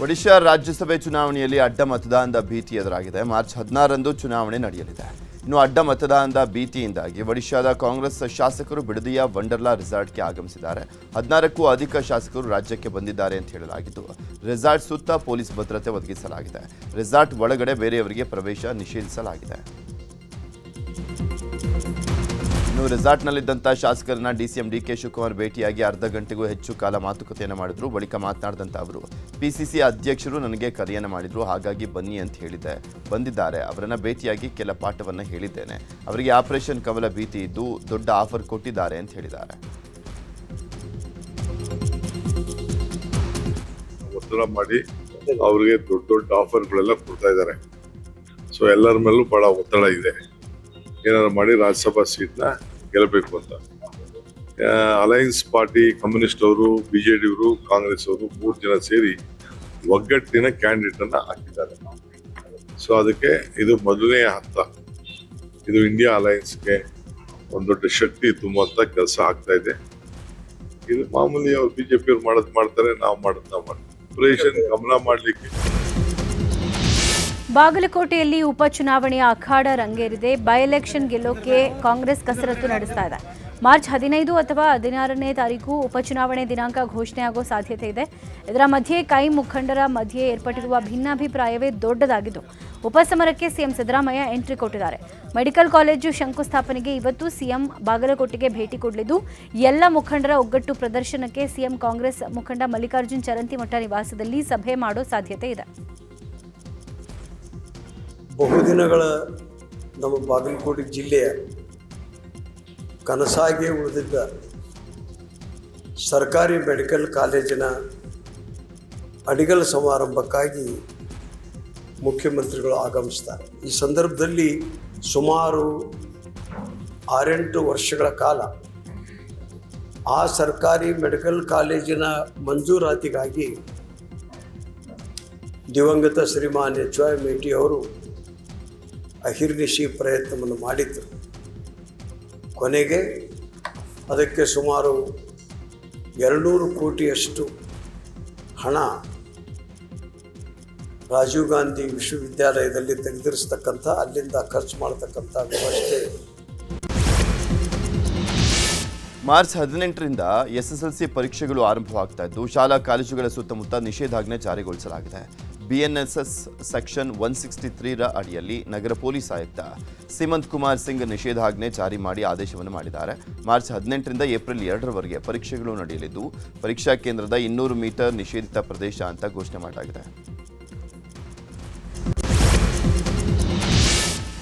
ಒಡಿಶಾ ರಾಜ್ಯಸಭೆ ಚುನಾವಣೆಯಲ್ಲಿ ಅಡ್ಡ ಮತದಾನದ ಭೀತಿ ಎದುರಾಗಿದೆ. ಮಾರ್ಚ್ 16ರಂದು ಚುನಾವಣೆ ನಡೆಯಲಿದೆ. ಇನ್ನು ಅಡ್ಡ ಮತದಾನದ ಭೀತಿಯಿಂದಾಗಿ ಒಡಿಶಾದ ಕಾಂಗ್ರೆಸ್ ಶಾಸಕರು ಬಿಡದಿಯ ವಂಡರ್ಲಾ ರೆಸಾರ್ಟ್ಗೆ ಆಗಮಿಸಿದ್ದಾರೆ. 16ಕ್ಕೂ ಅಧಿಕ ಶಾಸಕರು ರಾಜ್ಯಕ್ಕೆ ಬಂದಿದ್ದಾರೆ ಅಂತ ಹೇಳಲಾಗಿದ್ದು, ರೆಸಾರ್ಟ್ ಸುತ್ತ ಪೊಲೀಸ್ ಭದ್ರತೆ ಒದಗಿಸಲಾಗಿದೆ. ರೆಸಾರ್ಟ್ ಒಳಗಡೆ ಬೇರೆಯವರಿಗೆ ಪ್ರವೇಶ ನಿಷೇಧಿಸಲಾಗಿದೆ. ಇನ್ನು ರೆಸಾರ್ಟ್ನಲ್ಲಿದ್ದಂಥ ಶಾಸಕರನ್ನ ಡಿಸಿಎಂ ಡಿಕೆ ಶಿವಕುಮಾರ್ ಭೇಟಿಯಾಗಿ ಅರ್ಧ ಗಂಟೆಗೂ ಹೆಚ್ಚು ಕಾಲ ಮಾತುಕತೆಯನ್ನು ಮಾಡಿದ್ರು. ಬಳಿಕ ಮಾತನಾಡಿದಂಥ ಅವರು, ಪಿಸಿಸಿ ಅಧ್ಯಕ್ಷರು ನನಗೆ ಕರೆಯನ್ನು ಮಾಡಿದ್ರು, ಹಾಗಾಗಿ ಬನ್ನಿ ಅಂತ ಬಂದಿದ್ದಾರೆ. ಅವರನ್ನು ಭೇಟಿಯಾಗಿ ಕೆಲ ಪಾಠವನ್ನು ಹೇಳಿದ್ದೇನೆ. ಅವರಿಗೆ ಆಪರೇಷನ್ ಕಮಲ ಭೀತಿ ಇದ್ದು ದೊಡ್ಡ ಆಫರ್ ಕೊಟ್ಟಿದ್ದಾರೆ ಅಂತ ಹೇಳಿದ್ದಾರೆ. ಒತ್ತಡ ಮಾಡಿ ಅವರಿಗೆ ದೊಡ್ಡ ದೊಡ್ಡ ಆಫರ್ಗಳೆಲ್ಲ ಕೊಡ್ತಾ ಇದ್ದಾರೆ. ಸೊ ಎಲ್ಲರ ಮೇಲೂ ಬಹಳ ಒತ್ತಡ ಇದೆ, ಏನಾದ್ರು ಮಾಡಿ ರಾಜ್ಯಸಭಾ ಸೀಟ್ನ ಗೆಲ್ಲಬೇಕು ಅಂತ. ಅಲಯನ್ಸ್ ಪಾರ್ಟಿ, ಕಮ್ಯುನಿಸ್ಟ್ ಅವರು, ಬಿಜೆಡಿ ಅವರು, ಕಾಂಗ್ರೆಸ್ ಅವರು 3 ಜನ ಸೇರಿ ಒಗ್ಗಟ್ಟಿನ ಕ್ಯಾಂಡಿಡೇಟ್ ಅನ್ನ ಹಾಕಿದ್ದಾರೆ. ಸೊ ಅದಕ್ಕೆ ಇದು ಮೊದಲನೇ ಹಂತ. ಇದು ಇಂಡಿಯಾ ಅಲಯನ್ಸ್ಗೆ ಒಂದು ದೊಡ್ಡ ಶಕ್ತಿ ತುಂಬುವಂತ ಕೆಲಸ ಆಗ್ತಾ ಇದೆ. ಇದು ಮಾಮೂಲಿ ಅವ್ರು ಬಿಜೆಪಿ ಅವ್ರು ಮಾಡ್ತಾರೆ, ನಾವು ಆಪರೇಷನ್ ಗಮನ ಮಾಡ್ಲಿಕ್ಕೆ. ಬಾಗಲಕೋಟೆಯಲ್ಲಿ ಉಪಚುನಾವಣೆಯ ಅಖಾಡ ರಂಗೇರಿದೆ. ಬೈ ಎಲೆಕ್ಷನ್ ಗೆಲ್ಲೋಕೆ ಕಾಂಗ್ರೆಸ್ ಕಸರತ್ತು ನಡೆಸ್ತಾ ಇದೆ. ಮಾರ್ಚ್ 15 ಅಥವಾ 16ನೇ ತಾರೀಕು ಉಪಚುನಾವಣೆ ದಿನಾಂಕ ಘೋಷಣೆಯಾಗೋ ಸಾಧ್ಯತೆ ಇದೆ. ಇದರ ಮಧ್ಯೆ ಕೈ ಮುಖಂಡರ ಮಧ್ಯೆ ಏರ್ಪಟ್ಟಿರುವ ಭಿನ್ನಾಭಿಪ್ರಾಯವೇ ದೊಡ್ಡದಾಗಿದ್ದು, ಉಪಸಮರಕ್ಕೆ ಸಿಎಂ ಸಿದ್ದರಾಮಯ್ಯ ಎಂಟ್ರಿ ಕೊಟ್ಟಿದ್ದಾರೆ. ಮೆಡಿಕಲ್ ಕಾಲೇಜು ಶಂಕುಸ್ಥಾಪನೆಗೆ ಇವತ್ತು ಸಿಎಂ ಬಾಗಲಕೋಟೆಗೆ ಭೇಟಿ ಕೊಡಲಿದ್ದು, ಎಲ್ಲ ಮುಖಂಡರ ಒಗ್ಗಟ್ಟು ಪ್ರದರ್ಶನಕ್ಕೆ ಸಿಎಂ ಕಾಂಗ್ರೆಸ್ ಮುಖಂಡ ಮಲ್ಲಿಕಾರ್ಜುನ್ ಚರಂತಿಮಠ ನಿವಾಸದಲ್ಲಿ ಸಭೆ ಮಾಡೋ ಸಾಧ್ಯತೆ ಇದೆ. ಬಹುದಿನಗಳ ನಮ್ಮ ಬಾಗಲಕೋಟೆ ಜಿಲ್ಲೆಯ ಕನಸಾಗಿ ಉಳಿದಿದ್ದ ಸರ್ಕಾರಿ ಮೆಡಿಕಲ್ ಕಾಲೇಜಿನ ಅಡಿಗಲ್ ಸಮಾರಂಭಕ್ಕಾಗಿ ಮುಖ್ಯಮಂತ್ರಿಗಳು ಆಗಮಿಸ್ತಾರೆ. ಈ ಸಂದರ್ಭದಲ್ಲಿ ಸುಮಾರು 6-8 ವರ್ಷಗಳ ಕಾಲ ಆ ಸರ್ಕಾರಿ ಮೆಡಿಕಲ್ ಕಾಲೇಜಿನ ಮಂಜೂರಾತಿಗಾಗಿ ದಿವಂಗತ ಶ್ರೀಮಾನ್ ಎಚ್.ವೈ. ಮೇಟಿ ಅವರು ಅಹಿರ್ನಿಶಿ ಪ್ರಯತ್ನವನ್ನು ಮಾಡಿದ್ರು. ಕೊನೆಗೆ ಅದಕ್ಕೆ ಸುಮಾರು 200 ಕೋಟಿಯಷ್ಟು ಹಣ ರಾಜೀವ್ ಗಾಂಧಿ ವಿಶ್ವವಿದ್ಯಾಲಯದಲ್ಲಿ ತೆಗೆದಿರಿಸ್ತಕ್ಕಂಥ, ಅಲ್ಲಿಂದ ಖರ್ಚು ಮಾಡತಕ್ಕಂಥ ವ್ಯವಸ್ಥೆ. ಮಾರ್ಚ್ 18ರಿಂದ ಎಸ್ಎಸ್ಎಲ್ಸಿ ಪರೀಕ್ಷೆಗಳು ಆರಂಭವಾಗ್ತಾ ಇದ್ದು, ಶಾಲಾ ಕಾಲೇಜುಗಳ ಸುತ್ತಮುತ್ತ ನಿಷೇಧಾಜ್ಞೆ ಜಾರಿಗೊಳಿಸಲಾಗಿದೆ. ಬಿಎನ್ಎಸ್ಎಸ್ ಸೆಕ್ಷನ್ 163ರ ಅಡಿಯಲ್ಲಿ ನಗರ ಪೊಲೀಸ್ ಆಯುಕ್ತ ಸಿಮಂತ್ ಕುಮಾರ್ ಸಿಂಗ್ ನಿಷೇಧಾಜ್ಞೆ ಜಾರಿ ಮಾಡಿ ಆದೇಶವನ್ನು ಮಾಡಿದ್ದಾರೆ. ಮಾರ್ಚ್ 18ರಿಂದ ಏಪ್ರಿಲ್ 2ರವರೆಗೆ ಪರೀಕ್ಷೆಗಳು ನಡೆಯಲಿದ್ದು, ಪರೀಕ್ಷಾ ಕೇಂದ್ರದ 200 ಮೀಟರ್ ನಿಷೇಧಿತ ಪ್ರದೇಶ ಅಂತ ಘೋಷಣೆ ಮಾಡಲಾಗಿದೆ.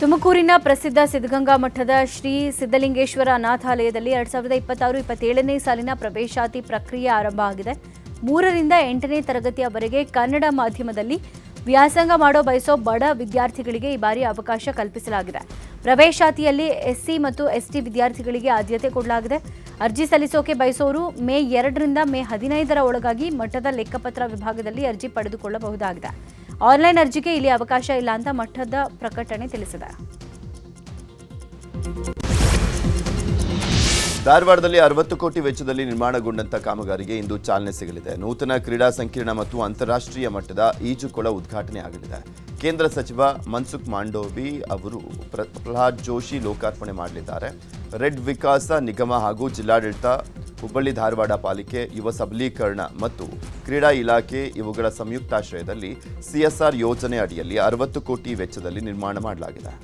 ತುಮಕೂರಿನ ಪ್ರಸಿದ್ಧ ಸಿದ್ಧಗಂಗಾ ಮಠದ ಶ್ರೀ ಸಿದ್ಧಲಿಂಗೇಶ್ವರ ಅನಾಥಾಲಯದಲ್ಲಿ 2026-27ನೇ ಸಾಲಿನ ಪ್ರವೇಶಾತಿ ಪ್ರಕ್ರಿಯೆ ಆರಂಭ ಆಗಿದೆ. 3ರಿಂದ 8ನೇ ತರಗತಿಯವರೆಗೆ ಕನ್ನಡ ಮಾಧ್ಯಮದಲ್ಲಿ ವ್ಯಾಸಂಗ ಮಾಡೋ ಬಯಸೋ ಬಡ ವಿದ್ಯಾರ್ಥಿಗಳಿಗೆ ಈ ಬಾರಿ ಅವಕಾಶ ಕಲ್ಪಿಸಲಾಗಿದೆ. ಪ್ರವೇಶಾತಿಯಲ್ಲಿ ಎಸ್ಸಿ ಮತ್ತು ಎಸ್ಟಿ ವಿದ್ಯಾರ್ಥಿಗಳಿಗೆ ಆದ್ಯತೆ ಕೊಡಲಾಗಿದೆ. ಅರ್ಜಿ ಸಲ್ಲಿಸೋಕೆ ಬಯಸೋರು ಮೇ 2ರಿಂದ ಮೇ 15ರ ಒಳಗಾಗಿ ಮಠದ ಲೆಕ್ಕಪತ್ರ ವಿಭಾಗದಲ್ಲಿ ಅರ್ಜಿ ಪಡೆದುಕೊಳ್ಳಬಹುದಾಗಿದೆ. ಆನ್ಲೈನ್ ಅರ್ಜಿಗೆ ಇಲ್ಲಿ ಅವಕಾಶ ಇಲ್ಲ ಅಂತ ಮಠದ ಪ್ರಕಟಣೆ ತಿಳಿಸಿದೆ. ಧಾರವಾಡದಲ್ಲಿ 60 ಕೋಟಿ ವೆಚ್ಚದಲ್ಲಿ ನಿರ್ಮಾಣಗೊಂಡಂಥ ಕಾಮಗಾರಿಗೆ ಇಂದು ಚಾಲನೆ ಸಿಗಲಿದೆ. ನೂತನ ಕ್ರೀಡಾ ಸಂಕೀರ್ಣ ಮತ್ತು ಅಂತಾರಾಷ್ಟ್ರೀಯ ಮಟ್ಟದ ಈಜುಕೊಳ ಉದ್ಘಾಟನೆ ಆಗಲಿದೆ. ಕೇಂದ್ರ ಸಚಿವ ಮನ್ಸುಖ್ ಮಾಂಡೋವಿ ಅವರು ಪ್ರಹ್ಲಾದ್ ಜೋಶಿ ಲೋಕಾರ್ಪಣೆ ಮಾಡಲಿದ್ದಾರೆ. ರೆಡ್ ವಿಕಾಸ ನಿಗಮ ಹಾಗೂ ಜಿಲ್ಲಾಡಳಿತ, ಹುಬ್ಬಳ್ಳಿ ಧಾರವಾಡ ಪಾಲಿಕೆ, ಯುವ ಸಬಲೀಕರಣ ಮತ್ತು ಕ್ರೀಡಾ ಇಲಾಖೆ ಇವುಗಳ ಸಂಯುಕ್ತಾಶ್ರಯದಲ್ಲಿ ಸಿಎಸ್ಆರ್ ಯೋಜನೆ ಅಡಿಯಲ್ಲಿ 60 ಕೋಟಿ ವೆಚ್ಚದಲ್ಲಿ ನಿರ್ಮಾಣ ಮಾಡಲಾಗಿದೆ.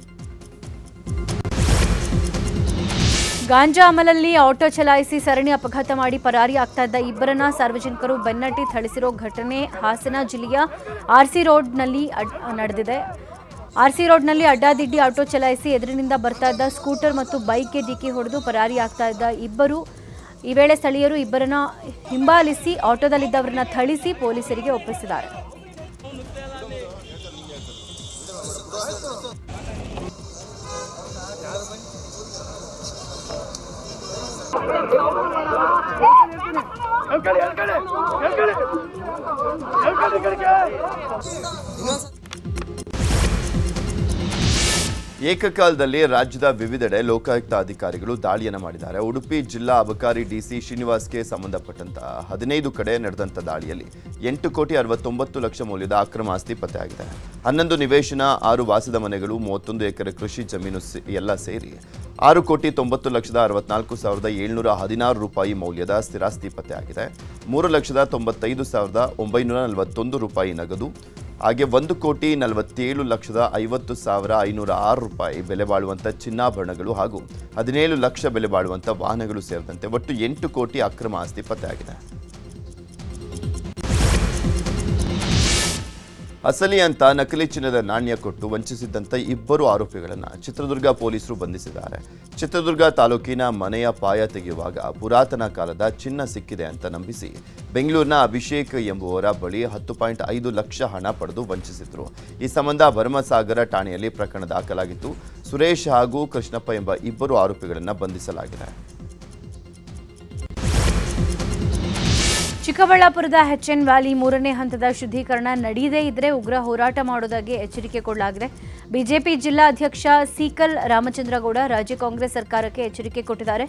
ಗಾಂಜಾ ಅಮಲಲ್ಲಿ ಆಟೋ ಚಲಾಯಿಸಿ ಸರಣಿ ಅಪಘಾತ ಮಾಡಿ ಪರಾರಿ ಆಗ್ತಾ ಇದ್ದ ಇಬ್ಬರನ್ನ ಸಾರ್ವಜನಿಕರು ಬೆನ್ನಟ್ಟಿ ಥಳಿಸಿರೋ ಘಟನೆ ಹಾಸನ ಜಿಲ್ಲೆಯ ಆರ್ಸಿ ರೋಡ್ನಲ್ಲಿ ನಡೆದಿದೆ. ಆರ್ಸಿ ರೋಡ್ನಲ್ಲಿ ಅಡ್ಡಾದಿಡ್ಡಿ ಆಟೋ ಚಲಾಯಿಸಿ ಎದುರಿನಿಂದ ಬರ್ತಾ ಇದ್ದ ಸ್ಕೂಟರ್ ಮತ್ತು ಬೈಕ್ಗೆ ಡಿಕ್ಕಿ ಹೊಡೆದು ಪರಾರಿ ಆಗ್ತಾ ಇದ್ದ ಇಬ್ಬರು. ಈ ವೇಳೆ ಸ್ಥಳೀಯರು ಇಬ್ಬರನ್ನ ಹಿಂಬಾಲಿಸಿ ಆಟೋದಲ್ಲಿದ್ದವರನ್ನ ಥಳಿಸಿ ಪೊಲೀಸರಿಗೆ ಒಪ್ಪಿಸಿದ್ದಾರೆ. ಏಕಕಾಲದಲ್ಲಿ ರಾಜ್ಯದ ವಿವಿಧೆಡೆ ಲೋಕಾಯುಕ್ತ ಅಧಿಕಾರಿಗಳು ದಾಳಿಯನ್ನು ಮಾಡಿದ್ದಾರೆ. ಉಡುಪಿ ಜಿಲ್ಲಾ ಅಬಕಾರಿ ಡಿಸಿ ಶ್ರೀನಿವಾಸ್ಗೆ ಸಂಬಂಧಪಟ್ಟಂತಹ 15 ಕಡೆ ನಡೆದಂಥ ದಾಳಿಯಲ್ಲಿ 8,69,00,000 ಮೌಲ್ಯದ ಅಕ್ರಮ ಆಸ್ತಿ ಪತ್ತೆಯಾಗಿದೆ. 11 ನಿವೇಶನ, 6 ವಾಸದ ಮನೆಗಳು, 31 ಎಕರೆ ಕೃಷಿ ಜಮೀನು ಎಲ್ಲ ಸೇರಿ 6,90,64,716 ರೂಪಾಯಿ ಮೌಲ್ಯದ ಸ್ಥಿರಾಸ್ತಿ ಪತ್ತೆಯಾಗಿದೆ. 3,95,941 ರೂಪಾಯಿ ನಗದು, ಹಾಗೆ 1,47,50,506 ರೂಪಾಯಿ ಬೆಲೆ ಬಾಳುವಂಥ ಚಿನ್ನಾಭರಣಗಳು ಹಾಗೂ 17 ಲಕ್ಷ ಬೆಲೆ ಬಾಳುವಂಥ ವಾಹನಗಳು ಸೇರಿದಂತೆ ಒಟ್ಟು 8 ಕೋಟಿ ಅಕ್ರಮ ಆಸ್ತಿ ಪತ್ತೆಯಾಗಿದೆ. ಅಸಲಿ ಅಂತ ನಕಲಿ ಚಿನ್ನದ ನಾಣ್ಯ ಕೊಟ್ಟು ವಂಚಿಸಿದ್ದಂಥ 2 ಆರೋಪಿಗಳನ್ನು ಚಿತ್ರದುರ್ಗ ಪೊಲೀಸರು ಬಂಧಿಸಿದ್ದಾರೆ. ಚಿತ್ರದುರ್ಗ ತಾಲೂಕಿನ ಮನೆಯ ಪಾಯ ತೆಗೆಯುವಾಗ ಪುರಾತನ ಕಾಲದ ಚಿನ್ನ ಸಿಕ್ಕಿದೆ ಅಂತ ನಂಬಿಸಿ ಬೆಂಗಳೂರಿನ ಅಭಿಷೇಕ್ ಎಂಬುವರ ಬಳಿ 10.5 ಲಕ್ಷ ಹಣ ಪಡೆದು ವಂಚಿಸಿದ್ರು. ಈ ಸಂಬಂಧ ಭರಮಸಾಗರ ಠಾಣೆಯಲ್ಲಿ ಪ್ರಕರಣ ದಾಖಲಾಗಿತ್ತು. ಸುರೇಶ್ ಹಾಗೂ ಕೃಷ್ಣಪ್ಪ ಎಂಬ 2 ಆರೋಪಿಗಳನ್ನು ಬಂಧಿಸಲಾಗಿದೆ. ಚಿಕ್ಕಬಳ್ಳಾಪುರದ HN ವ್ಯಾಲಿ 3ನೇ ಹಂತದ ಶುದ್ಧೀಕರಣ ನಡೆಯದೇ ಇದ್ರೆ ಉಗ್ರ ಹೋರಾಟ ಮಾಡೋದಾಗಿ ಎಚ್ಚರಿಕೆ ಕೊಡಲಾಗಿದೆ. ಬಿಜೆಪಿ ಜಿಲ್ಲಾ ಅಧ್ಯಕ್ಷ ಸೀಕಲ್ ರಾಮಚಂದ್ರಗೌಡ ರಾಜ್ಯ ಕಾಂಗ್ರೆಸ್ ಸರ್ಕಾರಕ್ಕೆ ಎಚ್ಚರಿಕೆ ಕೊಟ್ಟಿದ್ದಾರೆ.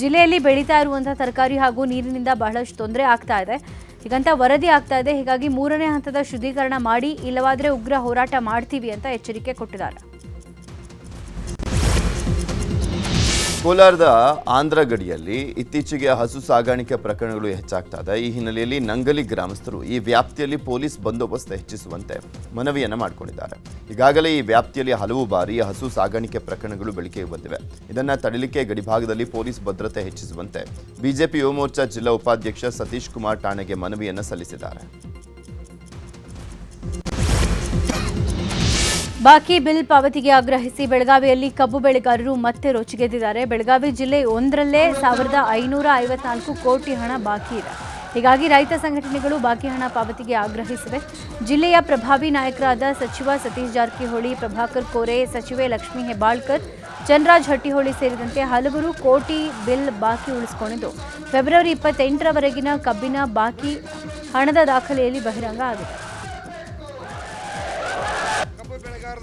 ಜಿಲ್ಲೆಯಲ್ಲಿ ಬೆಳೀತಾ ಇರುವಂತಹ ತರಕಾರಿ ಹಾಗೂ ನೀರಿನಿಂದ ಬಹಳಷ್ಟು ತೊಂದರೆ ಆಗ್ತಾ ಇದೆ, ಹೀಗಂತ ವರದಿ ಆಗ್ತಾ ಇದೆ. ಹೀಗಾಗಿ 3ನೇ ಹಂತದ ಶುದ್ಧೀಕರಣ ಮಾಡಿ, ಇಲ್ಲವಾದ್ರೆ ಉಗ್ರ ಹೋರಾಟ ಮಾಡ್ತೀವಿ ಅಂತ ಎಚ್ಚರಿಕೆ ಕೊಟ್ಟಿದ್ದಾರೆ. ಕೋಲಾರದ ಆಂಧ್ರ ಗಡಿಯಲ್ಲಿ ಇತ್ತೀಚೆಗೆ ಹಸು ಸಾಗಾಣಿಕೆ ಪ್ರಕರಣಗಳು ಹೆಚ್ಚಾಗ್ತಾ ಇದೆ. ಈ ಹಿನ್ನೆಲೆಯಲ್ಲಿ ನಂಗಲಿ ಗ್ರಾಮಸ್ಥರು ಈ ವ್ಯಾಪ್ತಿಯಲ್ಲಿ ಪೊಲೀಸ್ ಬಂದೋಬಸ್ತ್ ಹೆಚ್ಚಿಸುವಂತೆ ಮನವಿಯನ್ನು ಮಾಡಿಕೊಂಡಿದ್ದಾರೆ. ಈಗಾಗಲೇ ಈ ವ್ಯಾಪ್ತಿಯಲ್ಲಿ ಹಲವು ಬಾರಿ ಹಸು ಸಾಗಾಣಿಕೆ ಪ್ರಕರಣಗಳು ಬೆಳಕಿಗೆ ಬಂದಿವೆ. ಇದನ್ನು ತಡೆಯಲಿಕ್ಕೆ ಗಡಿಭಾಗದಲ್ಲಿ ಪೊಲೀಸ್ ಭದ್ರತೆ ಹೆಚ್ಚಿಸುವಂತೆ ಬಿಜೆಪಿ ಯುವ ಮೋರ್ಚಾ ಜಿಲ್ಲಾ ಉಪಾಧ್ಯಕ್ಷ ಸತೀಶ್ ಕುಮಾರ್ ಠಾಣೆಗೆ ಮನವಿಯನ್ನು ಸಲ್ಲಿಸಿದ್ದಾರೆ. ಬಾಕಿ ಬಿಲ್ ಪಾವತಿಗೆ ಆಗ್ರಹಿಸಿ ಬೆಳಗಾವಿಯಲ್ಲಿ ಕಬ್ಬು ಬೆಳೆಗಾರರು ಮತ್ತೆ ರೋಚಿಗೆದ್ದಿದ್ದಾರೆ. ಬೆಳಗಾವಿ ಜಿಲ್ಲೆ 1ರಲ್ಲೇ 1,554 ಕೋಟಿ ಹಣ ಬಾಕಿ ಇದೆ. ಹೀಗಾಗಿ ರೈತ ಸಂಘಟನೆಗಳು ಬಾಕಿ ಹಣ ಪಾವತಿಗೆ ಆಗ್ರಹಿಸಿವೆ. ಜಿಲ್ಲೆಯ ಪ್ರಭಾವಿ ನಾಯಕರಾದ ಸಚಿವ ಸತೀಶ್ ಜಾರಕಿಹೊಳಿ, ಪ್ರಭಾಕರ್ ಕೋರೆ, ಸಚಿವೆ ಲಕ್ಷ್ಮೀ ಹೆಬ್ಬಾಳ್ಕರ್, ಚನ್ರಾಜ್ ಹಟ್ಟಿಹೊಳಿ ಸೇರಿದಂತೆ ಹಲವರು ಕೋಟಿ ಬಿಲ್ ಬಾಕಿ ಉಳಿಸಿಕೊಂಡಿದ್ದು ಫೆಬ್ರವರಿ 28ರವರೆಗಿನ ಕಬ್ಬಿನ ಬಾಕಿ ಹಣದ ದಾಖಲೆಯಲ್ಲಿ ಬಹಿರಂಗ ಆಗಿದೆ.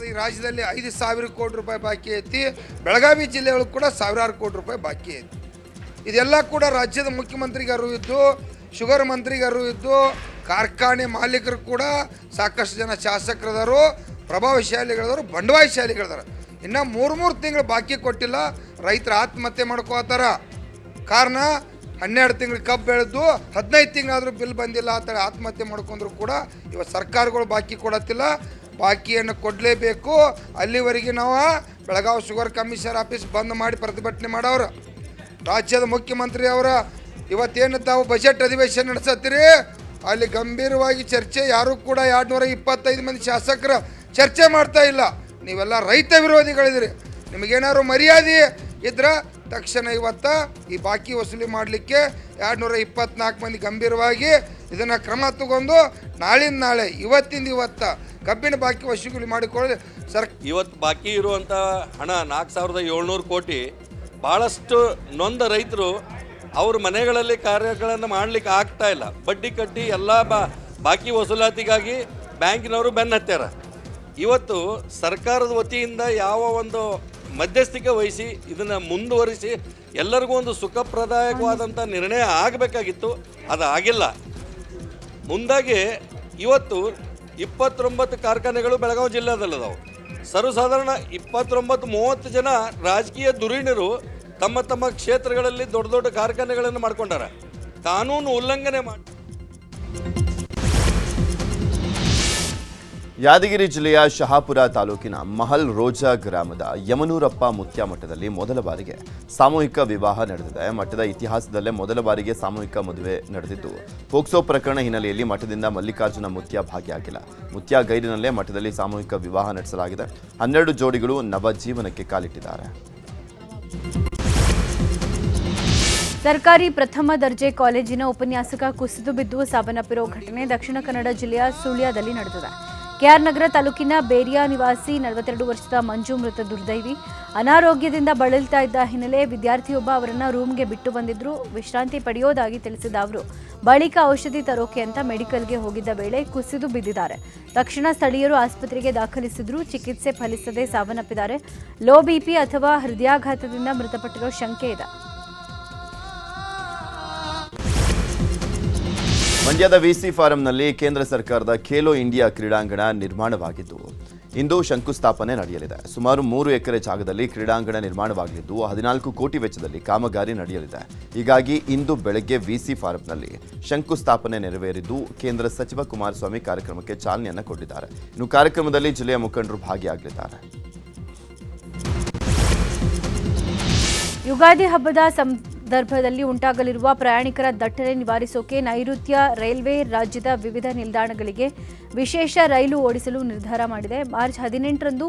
ಈ ರಾಜ್ಯದಲ್ಲಿ 5,000 ಕೋಟಿ ರೂಪಾಯಿ ಬಾಕಿ ಐತಿ. ಬೆಳಗಾವಿ ಜಿಲ್ಲೆಯೊಳಗೆ ಕೂಡ ಸಾವಿರಾರು ಕೋಟಿ ರೂಪಾಯಿ ಬಾಕಿ ಐತಿ. ಇದೆಲ್ಲ ಕೂಡ ರಾಜ್ಯದ ಮುಖ್ಯಮಂತ್ರಿಗಾರು ಇದ್ದು, ಶುಗರ್ ಮಂತ್ರಿಗಾರು ಇದ್ದು, ಕಾರ್ಖಾನೆ ಮಾಲೀಕರು ಕೂಡ ಸಾಕಷ್ಟು ಜನ ಶಾಸಕರದಾರು, ಪ್ರಭಾವಶಾಲಿಗಳದಾರು, ಬಂಡವಾಳಶಾಲಿಗಳದಾರ. ಇನ್ನು 3 ತಿಂಗಳು ಬಾಕಿ ಕೊಟ್ಟಿಲ್ಲ, ರೈತರು ಆತ್ಮಹತ್ಯೆ ಮಾಡ್ಕೋತಾರ. ಕಾರಣ 12 ತಿಂಗಳು ಕಬ್ಬು ಬೆಳೆದು 15 ತಿಂಗಳಾದರೂ ಬಿಲ್ ಬಂದಿಲ್ಲ ಅಂತ ಆತ್ಮಹತ್ಯೆ ಮಾಡ್ಕೊಂಡ್ರು ಕೂಡ ಇವತ್ತು ಸರ್ಕಾರಗಳು ಬಾಕಿ ಕೊಡತ್ತಿಲ್ಲ. ಬಾಕಿಯನ್ನು ಕೊಡಲೇಬೇಕು. ಅಲ್ಲಿವರೆಗೆ ನಾವು ಬೆಳಗಾವಿ ಶುಗರ್ ಕಮಿಷನರ್ ಆಫೀಸ್ ಬಂದ್ ಮಾಡಿ ಪ್ರತಿಭಟನೆ ಮಾಡೋರು. ರಾಜ್ಯದ ಮುಖ್ಯಮಂತ್ರಿ ಅವರ ಇವತ್ತೇನು ತಾವು ಬಜೆಟ್ ಅಧಿವೇಶನ ನಡೆಸತ್ತೀರಿ, ಅಲ್ಲಿ ಗಂಭೀರವಾಗಿ ಚರ್ಚೆ, ಯಾರೂ ಕೂಡ 225 ಮಂದಿ ಶಾಸಕರು ಚರ್ಚೆ ಮಾಡ್ತಾ ಇಲ್ಲ. ನೀವೆಲ್ಲ ರೈತ ವಿರೋಧಿಗಳಿದ್ರಿ. ನಿಮಗೇನಾದ್ರು ಮರ್ಯಾದೆ ಇದ್ರೆ ತಕ್ಷಣ ಇವತ್ತು ಈ ಬಾಕಿ ವಸೂಲಿ ಮಾಡಲಿಕ್ಕೆ 224 ಮಂದಿ ಗಂಭೀರವಾಗಿ ಇದನ್ನು ಕ್ರಮ ತಗೊಂಡು ನಾಳಿಂದ ನಾಳೆ, ಇವತ್ತಿಂದ ಇವತ್ತು ಕಬ್ಬಿನ ಬಾಕಿ ವಸೂಲಿ ಮಾಡಿಕೊಳ್ಳಿ. ಇವತ್ತು ಬಾಕಿ ಇರುವಂಥ ಹಣ 4,700 ಕೋಟಿ. ಭಾಳಷ್ಟು ನೊಂದ ರೈತರು ಅವ್ರ ಮನೆಗಳಲ್ಲಿ ಕಾರ್ಯಗಳನ್ನು ಮಾಡಲಿಕ್ಕೆ ಆಗ್ತಾ ಇಲ್ಲ. ಬಡ್ಡಿ ಕಟ್ಟಿ ಎಲ್ಲ ಬಾಕಿ ವಸೂಲಾತಿಗಾಗಿ ಬ್ಯಾಂಕಿನವರು ಬೆನ್ನು ಹತ್ಯಾರ. ಇವತ್ತು ಸರ್ಕಾರದ ವತಿಯಿಂದ ಯಾವ ಒಂದು ಮಧ್ಯಸ್ಥಿಕೆ ವಹಿಸಿ ಇದನ್ನು ಮುಂದುವರಿಸಿ ಎಲ್ಲರಿಗೂ ಒಂದು ಸುಖಪ್ರದಾಯಕವಾದಂಥ ನಿರ್ಣಯ ಆಗಬೇಕಾಗಿತ್ತು, ಅದು ಆಗಿಲ್ಲ. ಮುಂದಾಗಿ ಇವತ್ತು 29 ಕಾರ್ಖಾನೆಗಳು ಬೆಳಗಾವಿ ಜಿಲ್ಲೆದಲ್ಲದಾವು. ಸರ್ವಸಾಧಾರಣ 29-30 ಜನ ರಾಜಕೀಯ ಧುರೀಣರು ತಮ್ಮ ತಮ್ಮ ಕ್ಷೇತ್ರಗಳಲ್ಲಿ ದೊಡ್ಡ ದೊಡ್ಡ ಕಾರ್ಖಾನೆಗಳನ್ನು ಮಾಡ್ಕೊಂಡಾರ. ಕಾನೂನು ಉಲ್ಲಂಘನೆ ಮಾಡಿ ಯಾದಗಿರಿ ಜಿಲ್ಲೆಯ ಶಹಾಪುರ ತಾಲೂಕಿನ ಮಹಲ್ ರೋಜಾ ಗ್ರಾಮದ ಯಮನೂರಪ್ಪ ಮುತ್ಯ ಮಠದಲ್ಲಿ ಮೊದಲ ಬಾರಿಗೆ ಸಾಮೂಹಿಕ ವಿವಾಹ ನಡೆದಿದೆ. ಮಠದ ಇತಿಹಾಸದಲ್ಲೇ ಮೊದಲ ಬಾರಿಗೆ ಸಾಮೂಹಿಕ ಮದುವೆ ನಡೆದಿದ್ದು, ಪೋಕ್ಸೋ ಪ್ರಕರಣ ಹಿನ್ನೆಲೆಯಲ್ಲಿ ಮಠದಿಂದ ಮಲ್ಲಿಕಾರ್ಜುನ ಮುತ್ಯ ಭಾಗಿಯಾಗಿಲ್ಲ. ಮುತ್ಯ ಗೈರಿನಲ್ಲೇ ಮಠದಲ್ಲಿ ಸಾಮೂಹಿಕ ವಿವಾಹ ನಡೆಸಲಾಗಿದೆ. 12 ಜೋಡಿಗಳು ನವಜೀವನಕ್ಕೆ ಕಾಲಿಟ್ಟಿದ್ದಾರೆ. ಸರ್ಕಾರಿ ಪ್ರಥಮ ದರ್ಜೆ ಕಾಲೇಜಿನ ಉಪನ್ಯಾಸಕ ಕುಸಿದು ಬಿದ್ದು ಸಾವನ್ನಪ್ಪಿರುವ ಘಟನೆ ದಕ್ಷಿಣ ಕನ್ನಡ ಜಿಲ್ಲೆಯ ಸುಳ್ಯದಲ್ಲಿ ನಡೆದಿದೆ. ಕೆಆರ್ ನಗರ ತಾಲೂಕಿನ ಬೇರಿಯಾ ನಿವಾಸಿ 42 ವರ್ಷದ ಮಂಜು ಮೃತ ದುರ್ದೈವಿ. ಅನಾರೋಗ್ಯದಿಂದ ಬಳಲ್ತಾ ಇದ್ದ ಹಿನ್ನೆಲೆ ವಿದ್ಯಾರ್ಥಿಯೊಬ್ಬ ಅವರನ್ನ ರೂಮ್ಗೆ ಬಿಟ್ಟು ಬಂದಿದ್ರು. ವಿಶ್ರಾಂತಿ ಪಡೆಯೋದಾಗಿ ತಿಳಿಸಿದ ಅವರು ಬಳಿಕ ಔಷಧಿ ತರೋಕೆ ಅಂತ ಮೆಡಿಕಲ್ಗೆ ಹೋಗಿದ್ದ ವೇಳೆ ಕುಸಿದು ಬಿದ್ದಿದ್ದಾರೆ. ತಕ್ಷಣ ಸ್ಥಳೀಯರು ಆಸ್ಪತ್ರೆಗೆ ದಾಖಲಿಸಿದ್ರು. ಚಿಕಿತ್ಸೆ ಫಲಿಸದೆ ಸಾವನ್ನಪ್ಪಿದ್ದಾರೆ. ಲೋ ಬಿಪಿ ಅಥವಾ ಹೃದಯಾಘಾತದಿಂದ ಮೃತಪಟ್ಟಿರೋ ಶಂಕೆ ಇದೆ. ಮಂಡ್ಯದ ವಿಸಿ ಫಾರಂನಲ್ಲಿ ಕೇಂದ್ರ ಸರ್ಕಾರದ ಖೇಲೋ ಇಂಡಿಯಾ ಕ್ರೀಡಾಂಗಣ ನಿರ್ಮಾಣವಾಗಿದ್ದು ಇಂದು ಶಂಕುಸ್ಥಾಪನೆ ನಡೆಯಲಿದೆ. ಸುಮಾರು 3 ಎಕರೆ ಜಾಗದಲ್ಲಿ ಕ್ರೀಡಾಂಗಣ ನಿರ್ಮಾಣವಾಗಲಿದ್ದು 14 ಕೋಟಿ ವೆಚ್ಚದಲ್ಲಿ ಕಾಮಗಾರಿ ನಡೆಯಲಿದೆ. ಹೀಗಾಗಿ ಇಂದು ಬೆಳಗ್ಗೆ ವಿಸಿ ಫಾರಂನಲ್ಲಿ ಶಂಕುಸ್ಥಾಪನೆ ನೆರವೇರಿದ್ದು ಕೇಂದ್ರ ಸಚಿವ ಕುಮಾರಸ್ವಾಮಿ ಕಾರ್ಯಕ್ರಮಕ್ಕೆ ಚಾಲನೆಯನ್ನು ಕೊಟ್ಟಿದ್ದಾರೆ. ಇನ್ನು ಕಾರ್ಯಕ್ರಮದಲ್ಲಿ ಜಿಲ್ಲೆಯ ಮುಖಂಡರು ಭಾಗಿಯಾಗಲಿದ್ದಾರೆ. ಯುಗಾದಿ ಹಬ್ಬದ ಸಂದರ್ಭದಲ್ಲಿ ಉಂಟಾಗಲಿರುವ ಪ್ರಯಾಣಿಕರ ದಟ್ಟಣೆ ನಿವಾರಿಸೋಕೆ ನೈಋತ್ಯ ರೈಲ್ವೆ ರಾಜ್ಯದ ವಿವಿಧ ನಿಲ್ದಾಣಗಳಿಗೆ ವಿಶೇಷ ರೈಲು ಓಡಿಸಲು ನಿರ್ಧಾರ ಮಾಡಿದೆ. ಮಾರ್ಚ್ 18ರಂದು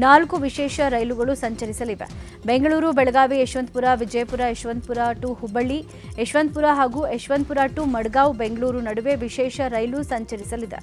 4 ವಿಶೇಷ ರೈಲುಗಳು ಸಂಚರಿಸಲಿವೆ. ಬೆಂಗಳೂರು, ಬೆಳಗಾವಿ, ಯಶವಂತಪುರ, ವಿಜಯಪುರ, ಯಶವಂತಪುರ ಟು ಹುಬ್ಬಳ್ಳಿ, ಯಶವಂತಪುರ ಹಾಗೂ ಯಶವಂತಪುರ ಟು ಮಡ್ಗಾಂವ್, ಬೆಂಗಳೂರು ನಡುವೆ ವಿಶೇಷ ರೈಲು ಸಂಚರಿಸಲಿದೆ.